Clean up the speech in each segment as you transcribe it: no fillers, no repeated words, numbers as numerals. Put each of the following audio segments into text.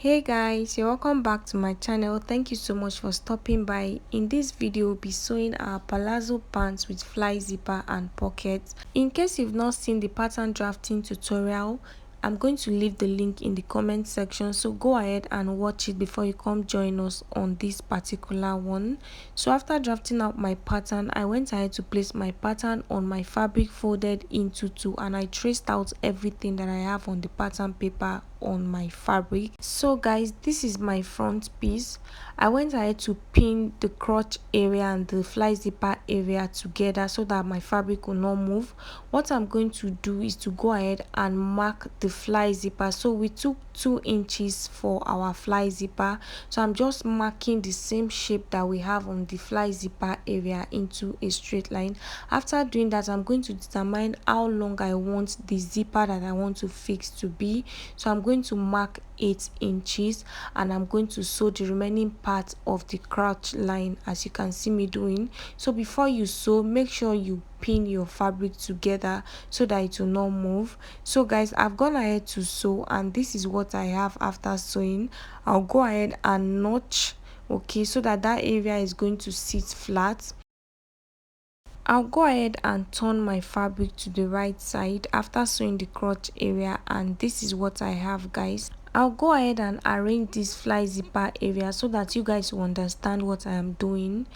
Hey guys, you're welcome back to my channel. Thank you so much for stopping by. In this video, we'll be sewing our palazzo pants with fly zipper and pockets. In case you've not seen the pattern drafting tutorial, I'm going to leave the link in the comment section, so go ahead and watch it before you come join us on this particular one. So after drafting out my pattern, I went ahead to place my pattern on my fabric folded into two, and I traced out everything that I have on the pattern paper on my fabric. So guys, this is my front piece. I went ahead to pin the crotch area and the fly zipper area together so that my fabric will not move. What I'm going to do is to go ahead and mark the fly zipper. So we took 2 inches for our fly zipper, so I'm just marking the same shape that we have on the fly zipper area into a straight line. After doing that, I'm going to determine how long I want the zipper that I want to fix to be. So I'm going to mark 8 inches and I'm going to sew the remaining part of the crotch line, as you can see me doing. So before you sew, make sure you pin your fabric together so that it will not move. So guys, I've gone ahead to sew and this is what I have after sewing. I'll go ahead and notch, okay, so that area is going to sit flat. I'll go ahead and turn my fabric to the right side after sewing the crotch area, and this is what I have, guys. I'll go ahead and arrange this fly zipper area so that you guys will understand what I am doing.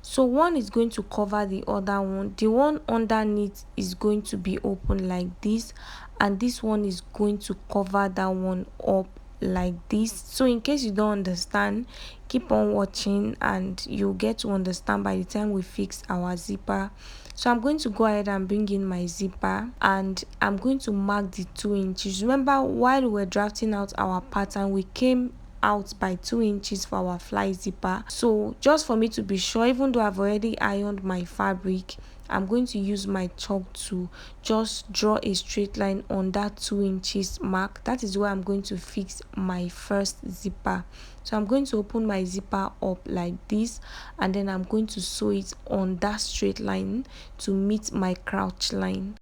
So one is going to cover the other one. The one underneath is going to be open like this, and this one is going to cover that one up like this. So in case you don't understand, keep on watching and you'll get to understand by the time we fix our zipper. So I'm going to go ahead and bring in my zipper and I'm going to mark the 2 inches. Remember, while we were drafting out our pattern, we came out by 2 inches for our fly zipper. So just for me to be sure, even though I've already ironed my fabric, I'm going to use my chalk to just draw a straight line on that 2 inches mark. That is where I'm going to fix my first zipper. So I'm going to open my zipper up like this, and then I'm going to sew it on that straight line to meet my crouch line.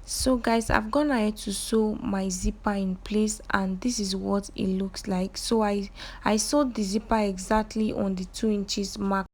So guys, I've gone ahead to sew my zipper in place and this is what it looks like. So I sewed the zipper exactly on the 2 inches mark.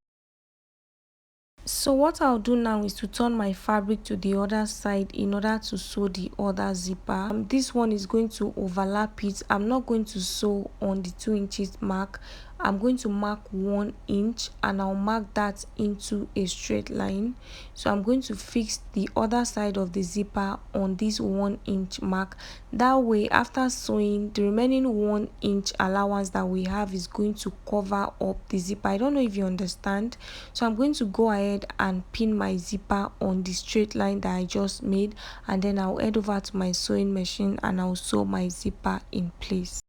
So what I'll do now is to turn my fabric to the other side in order to sew the other zipper. This one is going to overlap it. I'm not going to sew on the 2 inches mark. I'm going to mark 1 inch and I'll mark that into a straight line. So I'm going to fix the other side of the zipper on this 1 inch mark. That way, after sewing, the remaining 1 inch allowance that we have is going to cover up the zipper. I don't know if you understand. So I'm going to go ahead and pin my zipper on the straight line that I just made, and then I'll head over to my sewing machine and I'll sew my zipper in place.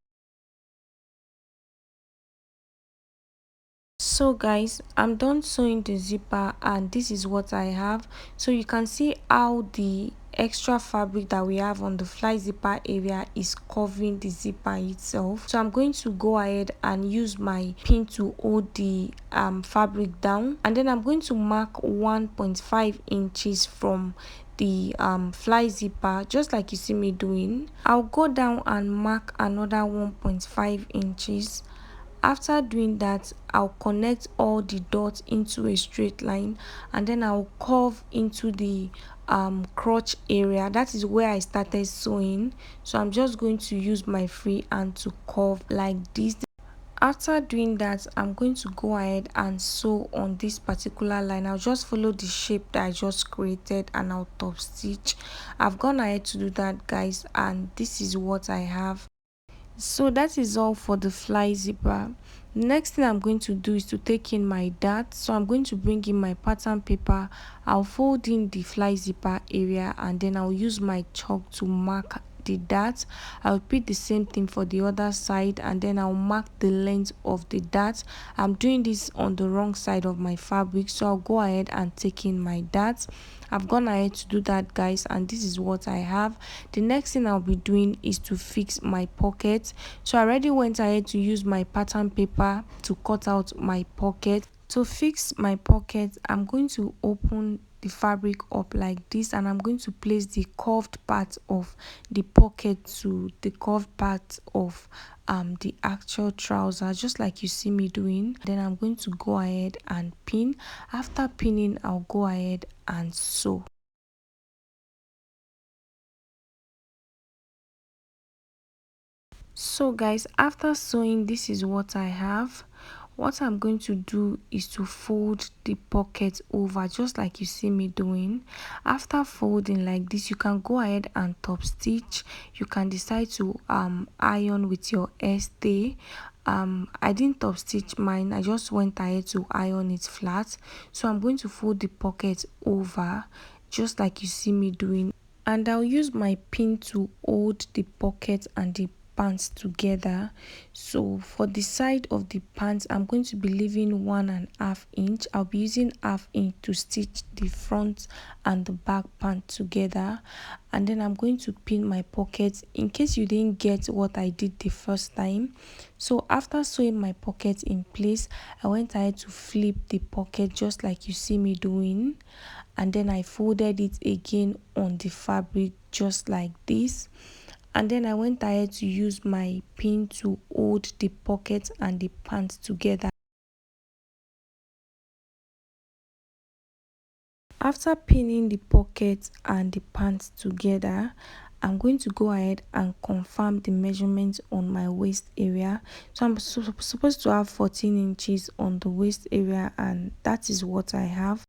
So guys, I'm done sewing the zipper and this is what I have. So you can see how the extra fabric that we have on the fly zipper area is covering the zipper itself. So I'm going to go ahead and use my pin to hold the fabric down, and then I'm going to mark 1.5 inches from the fly zipper, just like you see me doing. I'll go down and mark another 1.5 inches. After doing that, I'll connect all the dots into a straight line, and then I'll curve into the crotch area. That is where I started sewing. So I'm just going to use my free hand to curve like this. After doing that, I'm going to go ahead and sew on this particular line. I'll just follow the shape that I just created and I'll top stitch. I've gone ahead to do that, guys, and this is what I have. So that is all for the fly zipper. The next thing I'm going to do is to take in my dart. So I'm going to bring in my pattern paper. I'll fold in the fly zipper area, and then I'll use my chalk to mark the dart. I'll repeat the same thing for the other side, and then I'll mark the length of the dart. I'm doing this on the wrong side of my fabric, so I'll go ahead and take in my dart. I've gone ahead to do that, guys, and this is what I have. The next thing I'll be doing is to fix my pocket. So I already went ahead to use my pattern paper to cut out my pocket. To fix my pocket, I'm going to open the fabric up like this, and I'm going to place the curved part of the pocket to the curved part of the actual trouser, just like you see me doing. Then I'm going to go ahead and pin. After pinning, I'll go ahead and sew. So guys, after sewing, this is what I have. What I'm going to do is to fold the pocket over, just like you see me doing. After folding like this, you can go ahead and top stitch. You can decide to iron with your stay. I didn't top stitch mine, I just went ahead to iron it flat. So I'm going to fold the pocket over, just like you see me doing, and I'll use my pin to hold the pocket and the pants together. So for the side of the pants, I'm going to be leaving 1.5 inch. I'll be using 1/2 inch to stitch the front and the back pant together, and then I'm going to pin my pocket in case you didn't get what I did the first time. So after sewing my pocket in place, I went ahead to flip the pocket, just like you see me doing, and then I folded it again on the fabric, just like this. And then I went ahead to use my pin to hold the pocket and the pants together. After pinning the pocket and the pants together, I'm going to go ahead and confirm the measurement on my waist area. So I'm supposed to have 14 inches on the waist area, and that is what I have.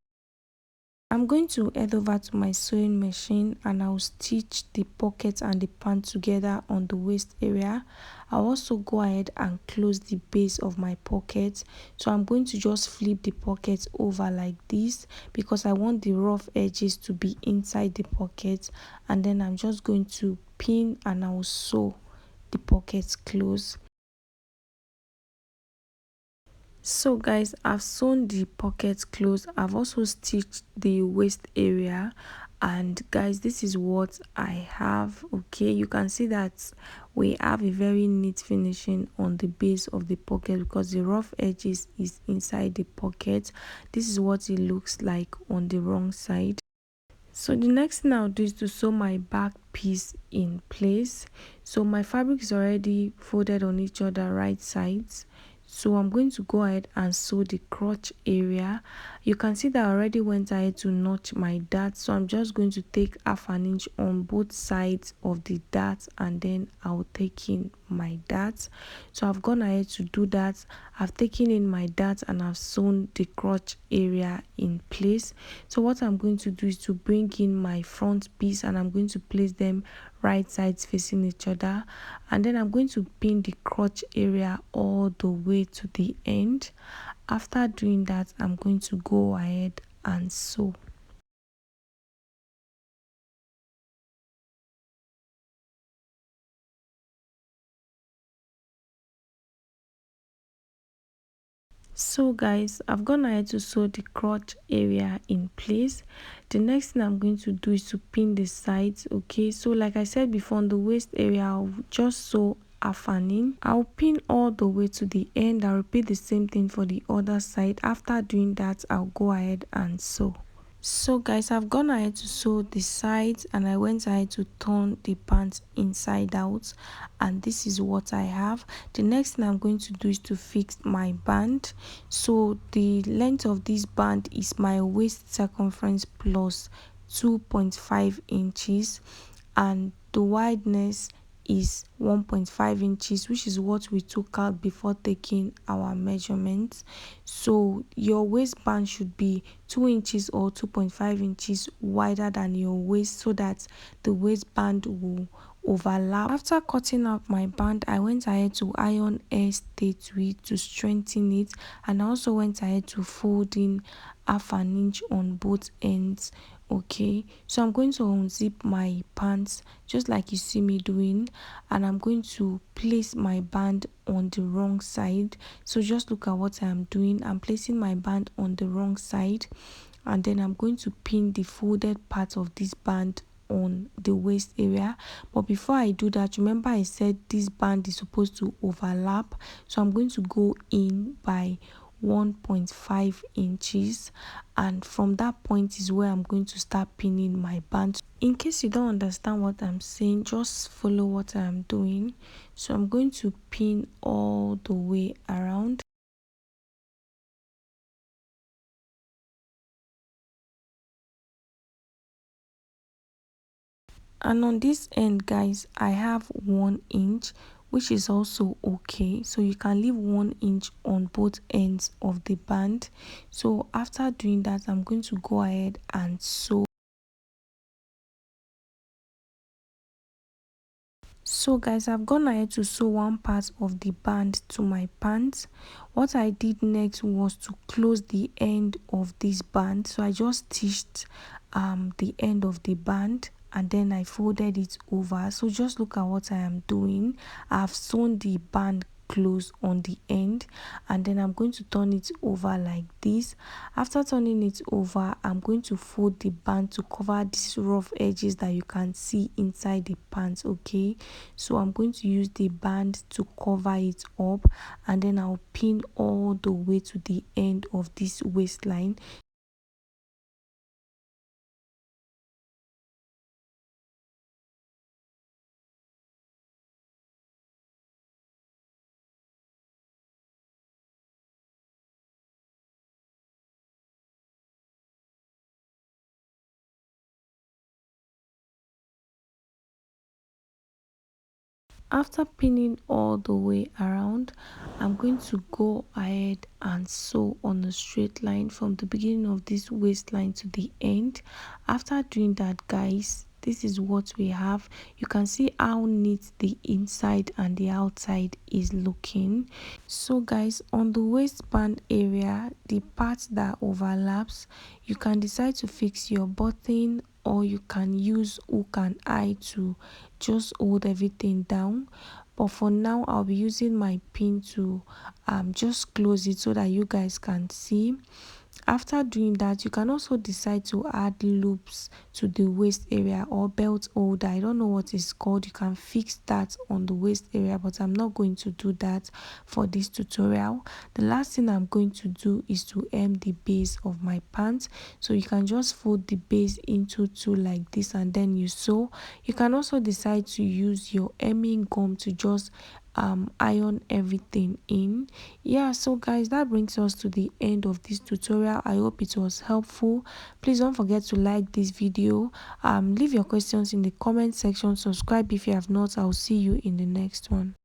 I'm going to head over to my sewing machine, and I'll stitch the pocket and the pant together on the waist area. I'll also go ahead and close the base of my pocket. So I'm going to just flip the pocket over like this, because I want the rough edges to be inside the pocket, and then I'm just going to pin and I'll sew the pocket close. So guys, I've sewn the pocket close. I've also stitched the waist area, and guys, this is what I have. Okay, you can see that we have a very neat finishing on the base of the pocket, because the rough edges is inside the pocket. This is what it looks like on the wrong side. So the next thing I'll do is to sew my back piece in place. So my fabric is already folded on each other right sides. So I'm going to go ahead and sew the crotch area. You can see that I already went ahead to notch my dart. So I'm just going to take 1/2 inch on both sides of the dart, and then I'll take in my dart. So I've gone ahead to do that. I've taken in my dart and I've sewn the crotch area in place. So what I'm going to do is to bring in my front piece, and I'm going to place them right sides facing each other, and then I'm going to pin the crotch area all the way to the end. After doing that, I'm going to go ahead and sew. So guys, I've gone ahead to sew the crotch area in place. The next thing I'm going to do is to pin the sides. Okay, so like I said before, on the waist area, I'll just sew 1/2 inch. I'll pin all the way to the end. I'll repeat the same thing for the other side. After doing that, I'll go ahead and sew. So guys, I've gone ahead to sew the sides, and I went ahead to turn the pants inside out, and this is what I have. The next thing I'm going to do is to fix my band. So the length of this band is my waist circumference plus 2.5 inches, and the wideness is 1.5 inches, which is what we took out before taking our measurements. So your waistband should be 2 inches or 2.5 inches wider than your waist, so that the waistband will overlap. After cutting out my band, I went ahead to iron hair stay to it to strengthen it, and I also went ahead to fold in half an inch on both ends. Okay, so I'm going to unzip my pants just like you see me doing, and I'm going to place my band on the wrong side. So just look at what I'm doing. I'm placing my band on the wrong side, and then I'm going to pin the folded part of this band on the waist area. But before I do that, remember I said this band is supposed to overlap, so I'm going to go in by 1.5 inches, and from that point is where I'm going to start pinning my band. In case you don't understand what I'm saying, just follow what I'm doing. So I'm going to pin all the way around. And on this end, guys, I have 1 inch, which is also okay. So you can leave 1 inch on both ends of the band. So after doing that, I'm going to go ahead and sew. So guys, I've gone ahead to sew one part of the band to my pants. What I did next was to close the end of this band. So I just stitched the end of the band, and then I folded it over. So just look at what I am doing. I've sewn the band close on the end, and then I'm going to turn it over like this. After turning it over, I'm going to fold the band to cover these rough edges that you can see inside the pants. Okay, so I'm going to use the band to cover it up, and then I'll pin all the way to the end of this waistline. After pinning all the way around, I'm going to go ahead and sew on a straight line from the beginning of this waistline to the end. After doing that, guys, this is what we have. You can see how neat the inside and the outside is looking. So guys, on the waistband area, the part that overlaps, you can decide to fix your button, or you can use hook and eye to just hold everything down. But for now, I'll be using my pin to just close it so that you guys can see. After doing that, you can also decide to add loops to the waist area or belt holder. I don't know what it's called. You can fix that on the waist area, but I'm not going to do that for this tutorial. The last thing I'm going to do is to hem the base of my pants. So you can just fold the base into two like this, and then you sew. You can also decide to use your hemming gum to just iron everything in. Yeah, so guys, that brings us to the end of this tutorial. I hope it was helpful. Please don't forget to like this video, leave your questions in the comment section, subscribe if you have not. I'll see you in the next one.